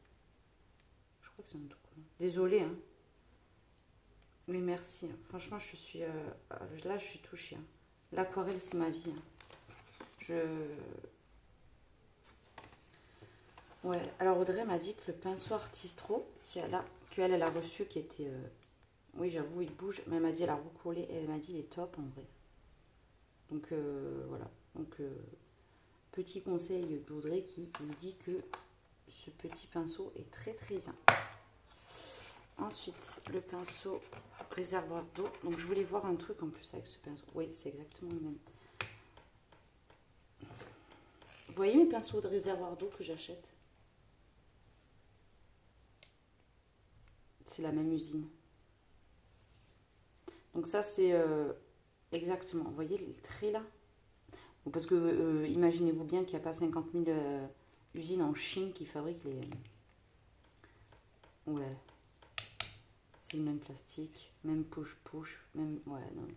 Je crois que c'est un autocollant. Désolée, hein. Mais merci. Hein. Franchement, je suis... là, je suis touchée. Hein. L'aquarelle, c'est ma vie. Hein. Ouais. Alors, Audrey m'a dit que le pinceau Artistro, qu'elle a reçu, qui était... oui, j'avoue, il bouge. Mais elle m'a dit, elle a recollé. Et elle m'a dit, il est top, en vrai. Donc, voilà. Donc, petit conseil d'Audrey qui vous dit que ce petit pinceau est très bien. Ensuite, le pinceau réservoir d'eau. Donc, je voulais voir un truc en plus avec ce pinceau. Oui, c'est exactement le même. Vous voyez mes pinceaux de réservoir d'eau que j'achète? C'est la même usine. Donc ça, c'est exactement. Vous voyez les traits là? Parce que imaginez-vous bien qu'il n'y a pas 50 000 usines en Chine qui fabriquent les... Ouais. C'est le même plastique, même push-push, même... Ouais, non.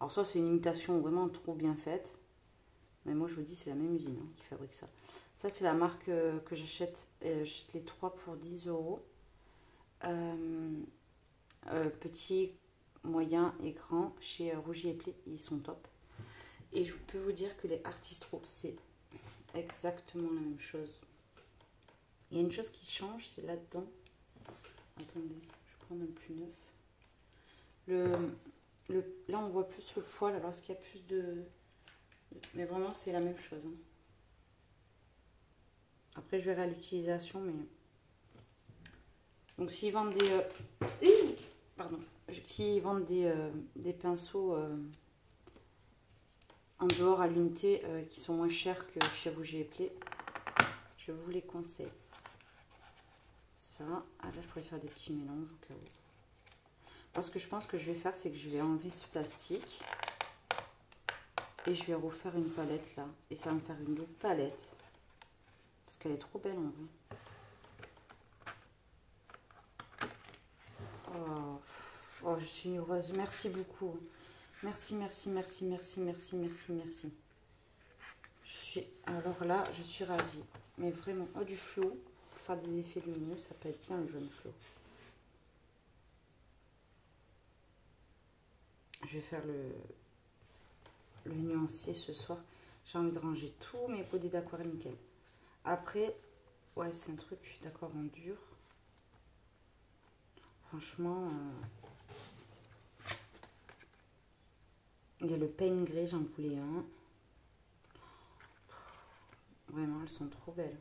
Alors soit c'est une imitation vraiment trop bien faite, mais moi je vous dis c'est la même usine hein, qui fabrique ça. Ça c'est la marque que j'achète. J'achète les 3 pour 10 euros. Petit, moyen et grand chez Rougier et Play, ils sont top. Et je peux vous dire que les Artistro, c'est exactement la même chose. Il y a une chose qui change, c'est là-dedans. Attendez, je vais prendre un plus neuf. Là, on voit plus le poil, alors est-ce qu'il y a plus de... Mais vraiment, c'est la même chose. Hein. Après, je verrai à l'utilisation, mais... Donc, s'ils vendent des... Pardon. S'ils vendent des pinceaux en dehors à l'unité qui sont moins chers que chez Rougier et Play, je vous les conseille. Ça. Ah, là, je pourrais faire des petits mélanges au cas où. Alors, ce que je pense que je vais faire, c'est que je vais enlever ce plastique. Et je vais refaire une palette là. Et ça va me faire une double palette. Parce qu'elle est trop belle en vrai. Oh, je suis heureuse. Merci beaucoup. Merci. Alors là, je suis ravie. Mais vraiment, du fluo. Pour faire des effets lumineux, ça peut être bien le jaune fluo. Je vais faire le nuancier ce soir. J'ai envie de ranger tous mes podés d'aquarelle nickel. Après, ouais, c'est un truc d'accord en dur. Franchement, il y a le Pain Grey, j'en voulais un. Vraiment, elles sont trop belles.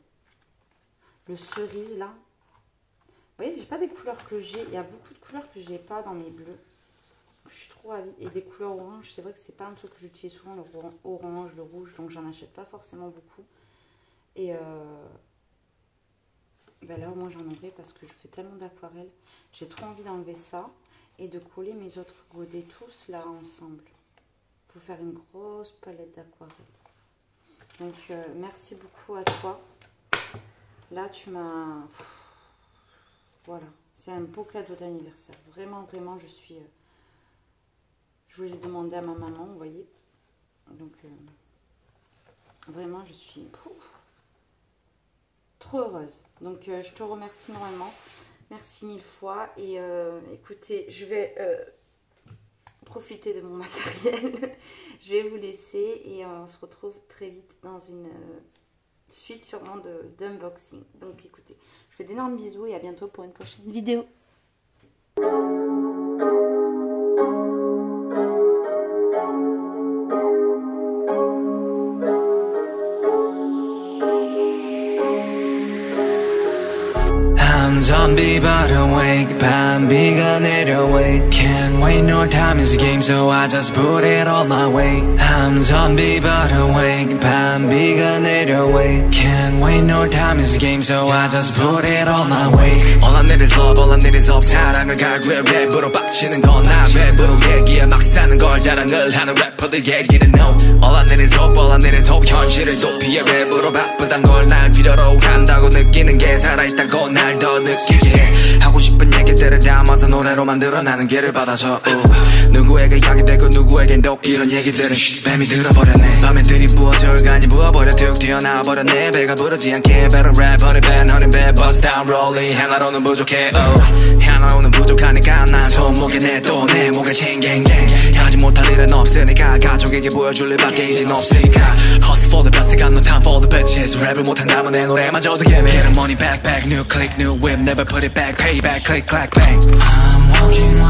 Le cerise, là. Vous voyez, j'ai pas des couleurs que j'ai. Il y a beaucoup de couleurs que j'ai pas dans mes bleus. Je suis trop ravie. Et des couleurs orange, c'est vrai que c'est pas un truc que j'utilise souvent, le orange, le rouge. Donc, j'en achète pas forcément beaucoup. Et Ben là au moins j'en aurai parce que je fais tellement d'aquarelle. J'ai trop envie d'enlever ça et de coller mes autres godets tous là ensemble. Pour faire une grosse palette d'aquarelle. Donc merci beaucoup à toi. Là tu m'as... Voilà. C'est un beau cadeau d'anniversaire. Vraiment, vraiment, je suis... je voulais demander à ma maman, vous voyez. Donc, vraiment, je suis trop heureuse. Donc, je te remercie énormément. Merci mille fois. Et écoutez, je vais profiter de mon matériel. Je vais vous laisser et on se retrouve très vite dans une suite sûrement d'unboxing. Donc, écoutez, je fais d'énormes bisous et à bientôt pour une prochaine vidéo. Zombie but awake, 밤비가 내려wait. Can't wait, no time is a game, so I just put it all my way. I'm zombie but awake, 밤비가 내려wait. Can't wait, no time is a game, so I just put it all my way. All I need is love, all I need is hope. 사랑을 갈구해 랩으로 빡치는 건 나 랩으로 얘기해 막 사는 걸 자랑을 하는 래퍼들 얘기는 no. All I need is hope, all I need is hope. 현실을 도피해 랩으로 바쁘단 걸 날 필요로 한다고 느끼는 게 살아있다고 날 더 느끼게 해. 하고 싶은 얘기들을 담아서 노래로 만들어 나는 길을 받아서 누구에게 약이 되고 누구에겐 독 이런 얘기들은 뱀이 들어버렸네. 밤에 들이부어져 간이 부어버려 툭 튀어나와버렸네. 배가 부르지 않게 better rap honey bad honey bad bust down rolling. 하나로는 부족해 하나로는 부족하니까 난 손목에 내 또 내 목에 챙갱갱. 하지 못할 일은 없으니까 가족에게 보여줄 일밖에 이젠 없으니까 hustle for the best got no time for the bitches. 랩을 못한다면 내 노래마저도 예매. Get the money back back new click new whip never put it back pay back click clack bang. I'm walking